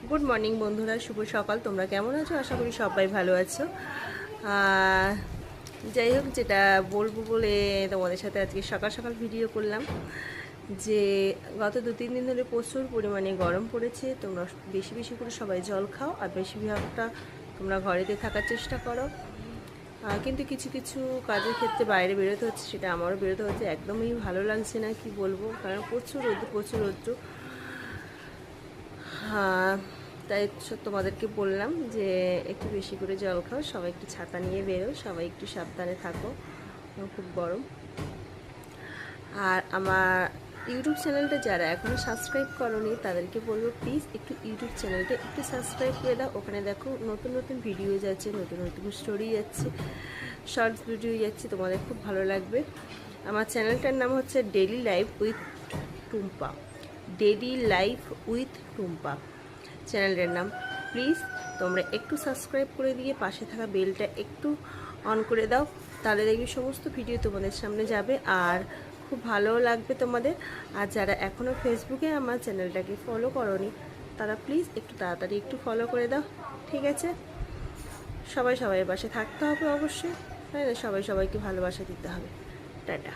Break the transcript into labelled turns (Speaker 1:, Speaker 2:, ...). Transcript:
Speaker 1: Good morning বন্ধুরা, শুভ সকাল। তোমরা কেমন আছো? আশা করি সবাই ভালো আছো। যাই হোক, যেটা বলবো বলে তোমাদের সাথে আজকে সকাল সকাল ভিডিও করলাম যে গত 2-3 দিন ধরে প্রচুর পরিমাণে গরম পড়েছে। তোমরা বেশি বেশি করে সবাই জল খাও, আর বেশিরভাগটা তোমরা ঘরেতে থাকার চেষ্টা করো। কিন্তু কিছু কিছু কাজের ক্ষেত্রে বাইরে বেরোতে হচ্ছে, সেটা আমারও বেরোতে হচ্ছে। একদমই ভালো লাগছে না, কি বলবো, কারণ প্রচুর রৌদ্র। হ্যাঁ, তাই তোমাদেরকে বললাম যে একটু বেশি করে জল খাও, সবাই একটু ছাতা নিয়ে বেরো, সবাই একটু সাবধানে থাকো, খুব গরম। আর আমার ইউটিউব চ্যানেলটা যারা এখনও সাবস্ক্রাইব করোনি তাদেরকে বলবো প্লিজ একটু ইউটিউব চ্যানেলটা একটু সাবস্ক্রাইব করে দাও। ওখানে দেখো নতুন নতুন ভিডিও যাচ্ছে, নতুন নতুন স্টোরি যাচ্ছে, শর্টস ভিডিও যাচ্ছে, তোমাদের খুব ভালো লাগবে। আমার চ্যানেলটার নাম হচ্ছে daily life with Tumpa. Daily life with Tumpa চ্যানেলটার নাম। প্লিজ তোমরা একটু সাবস্ক্রাইব করে দিয়ে পাশে থাকা বেলটা একটু অন করে দাও, তাহলে দেখবি সমস্ত ভিডিও তোমাদের সামনে যাবে আর খুব ভালোও লাগবে তোমাদের। আর যারা এখনও ফেসবুকে আমার চ্যানেলটাকে ফলো করোনি তারা প্লিজ একটু তাড়াতাড়ি একটু ফলো করে দাও, ঠিক আছে? সবাই সবাইয়ের পাশে থাকতে হবে অবশ্যই, তাই না? সবাই সবাইকে ভালোবাসা দিতে হবে। টাটা।